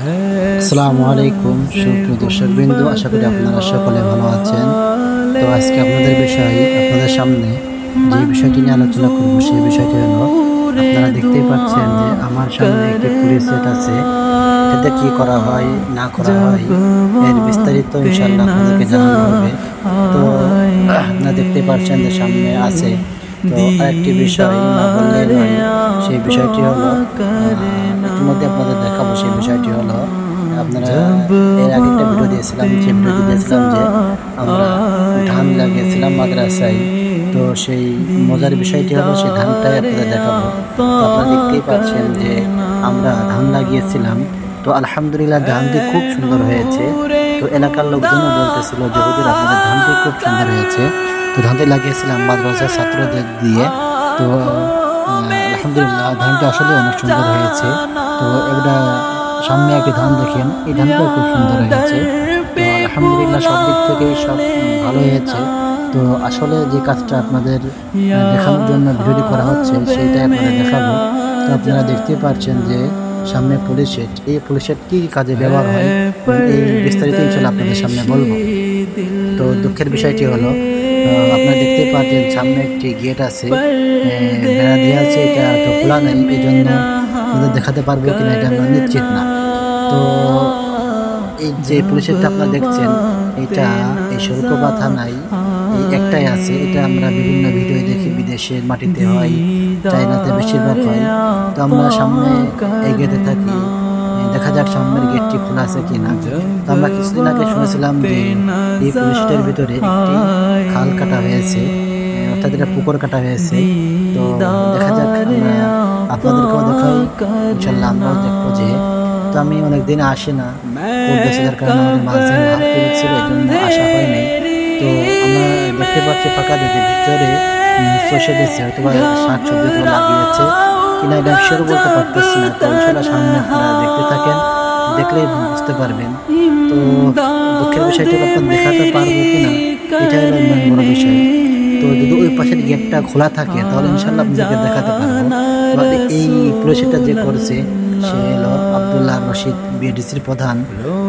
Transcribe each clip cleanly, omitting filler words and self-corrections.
আসসালামু আলাইকুম সুপ্রিয় দর্শকবৃন্দ, আশা করি আপনারা সকলে ভালো আছেন। তো আজকে আপনাদের সামনে যে বিষয়টি নিয়ে আলোচনা করব সেই বিষয়টি হলো, আপনারা দেখতেই পাচ্ছেন যে আমার সামনে একটি পুরী সেট আছে। এতে কি করা হয় না করা হয় এর বিস্তারিত ইনশাআল্লাহ আপনাদেরকে জানানো হবে। তো আপনারা দেখতেই পাচ্ছেন যে সামনে আছে। তো আরেকটি বিষয় না বললেই নয়, সেই বিষয়টি হলো ইতিমধ্যে আপনাদের দেখাবো। সেই বিষয়টি হলো, আপনারা এর আগে একটা ভিডিও দিয়েছিলাম, যে ভিডিওটি দিয়েছিলাম যে আমরা ধান লাগিয়েছিলাম মাদ্রাসায়। তো সেই মজার বিষয়টি হলো, সেই ধানটাই আপনাদের দেখাবো। তো আপনারা দেখতেই পাচ্ছেন যে আমরা ধান লাগিয়েছিলাম। তো আলহামদুলিল্লাহ ধানটি খুব সুন্দর হয়েছে। তো এলাকার লোকজনও বলতেছিল যে হুজুর আপনাদের ধানটি খুব সুন্দর হয়েছে। তো ধানটি লাগিয়েছিলাম মাদ্রাসার ছাত্রদের দিয়ে। তো আলহামদুলিল্লাহ ধানটি আসলে অনেক সুন্দর হয়েছে। তো এটা সামনে একটি ধান দেখেন, এই ধানটাও খুব সুন্দর হয়েছে। তো আলহামদুলিল্লাহ সব দিক থেকেই সব ভালো হয়েছে। তো আসলে যে কাজটা আপনাদের দেখানোর জন্য ভিডিওটি করা হচ্ছে সেইটাই আপনাদের দেখাবো। তো আপনারা দেখতেই পাচ্ছেন যে সামনে পুলিশ সেট, এই পুলিশ সেট কী কাজে ব্যবহার হয় এই বিস্তারিত ইনশাআল্লাহ আপনাদের সামনে বলবো। তো দুঃখের বিষয়টি হলো, আপনারা দেখতেই পাচ্ছেন সামনে একটি গেট আছে, বেড়া দেওয়া আছে, এটা তো খোলা নেই। এই জন্য আপনাদের দেখাতে পারবো কিনা এটা আমরা নিশ্চিত না। তো এই যে পুলিশেরটা আপনারা দেখছেন, এটা এই শরীফাবাদ থানায় এই একটাই আছে। এটা আমরা বিভিন্ন ভিডিও দেখি, বিদেশের মাটিতে হয়, চায়নাতে বেশিরভাগ হয়। তো আমরা সামনে এগিয়ে থাকি, দেখা যাক সামনের গেটটি খোলা আছে কিনা। তো আমরা কিছুদিন আগে শুনেছিলাম যে এই পুলিশটার ভিতরে একটি খাল কাটা হয়েছে, অর্থাৎ এটা পুকুর কাটা হয়েছে। তো দেখা যাক, আমরা আপনাদেরকেও দেখাই ইনশাল্লাহ, আমরাও দেখবো যে। তো আমি অনেকদিন আসি না, যার কারণে আমাদের মাঝে মাহফিল ছিল, এই জন্য আসা হয় নাই। তো আমরা দেখতে পাচ্ছি ফাঁকা দিতে ভিতরে চষে দিচ্ছে, হয়তো বা শাক সবজি তো লাগিয়েছে কিনা এটা সেরও বলতে পারতেছি না। তো ইনশাল্লাহ সামনে আপনারা দেখতে থাকেন, দেখলেই বুঝতে পারবেন। তো দুঃখের বিষয়টি আপনার দেখাতে পারবো কিনা এটা হলো মেন বড় বিষয়। তো যদি ওই পাশের গেটটা খোলা থাকে তাহলে ইনশাল্লাহ আপনাদেরকে দেখাতে পারবো। এই পুলিশটা যে করছে সে হলো আব্দুল্লাহ রশিদ, বিএডিসির প্রধান।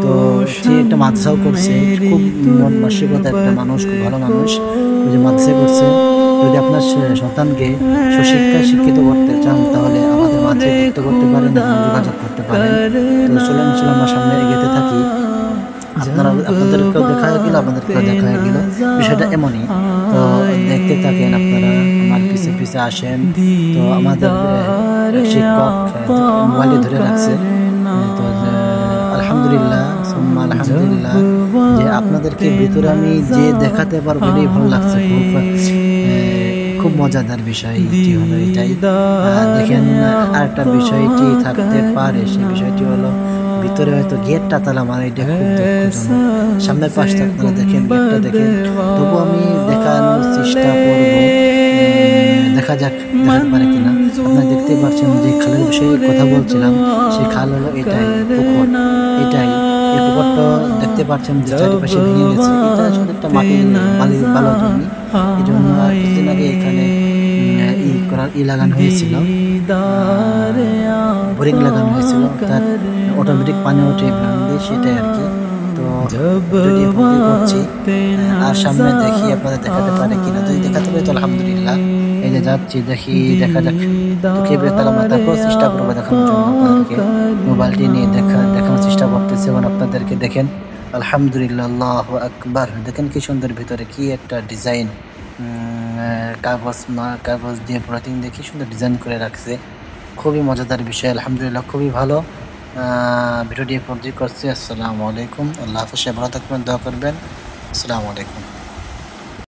তো সে একটা মাদ্রাসাও করছে, খুব মন মানসিকতা একটা মানুষ, খুব ভালো মানুষ। যে মাদ্রাসা করছে, যদি আপনার সন্তানকে সুশিক্ষায় শিক্ষিত করতে চান তাহলে আমাদের মাদ্রাসায় যুক্ত করতে পারেন এবং যোগাযোগ করতে পারেন। তো চলুন আমরা সামনে এগিয়ে থাকি। আপনাদেরকেও দেখা হয়ে গেল, আপনাদেরকেও দেখা হয়ে গেল, বিষয়টা এমনই। তো দেখতে থাকেন আপনারা, আমার পিছে পিছে আসেন। তো আমাদের শিক্ষক মোবাইলে ধরে রাখছে। তো আলহামদুলিল্লাহ আলহামদুলিল্লাহ যে আপনাদেরকে ভিতরে আমি যে দেখাতে পারবো এটাই ভালো লাগছে। খুব মজাদার বিষয় হলো এটাই। দেখেন আরেকটা বিষয়টি থাকতে পারে, সেই বিষয়টি হলো ভিতরে হয়তো গেটটা তালা মারা, এটা খুব দুঃখজনক। সামনের পাশটা আপনারা দেখেন, গেটটা দেখেন। তবু আমি দেখানোর চেষ্টা করব, দেখা যাক দেখাতে পারে কিনা। আপনারা দেখতে পাচ্ছেন যে খালের বিষয়ে কথা বলছিলাম, সেই খাল হলো এটাই, পুকুর এটাই। এই পুকুরটা দেখতে পাচ্ছেন যে চারিপাশে ভেঙে গেছে। এটা আসলে একটা মাটির বালু জমি, এই জন্য কিছুদিন আগে এখানে লাগানো হয়েছিল, বোরিং লাগানো হয়েছিল, তার অটোমেটিক পানি ওঠে সেটাই আর কি। তো যদি করছি আর সামনে দেখি আপনাদের দেখাতে পারে কিনা, যদি দেখাতে পারে তো আলহামদুলিল্লাহ। এই যে যাচ্ছি, দেখি দেখা যাক। তারপর চেষ্টা করবো দেখানোর জন্য আপনাদেরকে, মোবাইলটি নিয়ে দেখানোর চেষ্টা করতেছি। এবং আপনাদেরকে দেখেন আলহামদুলিল্লাহ, আল্লাহু আকবার। দেখেন কি সুন্দর, ভিতরে কি একটা ডিজাইন, কাগজ দিয়ে প্রতিদিন দেখি সুন্দর ডিজাইন করে রাখছে। খুবই মজাদার বিষয়, আলহামদুলিল্লাহ খুবই ভালো। ভিডিওটি পর্যায় করছি। আসসালামু আলাইকুম, আল্লাহ হাফেজ, ভালো থাকবেন, দোয়া করবেন। আসসালামু আলাইকুম।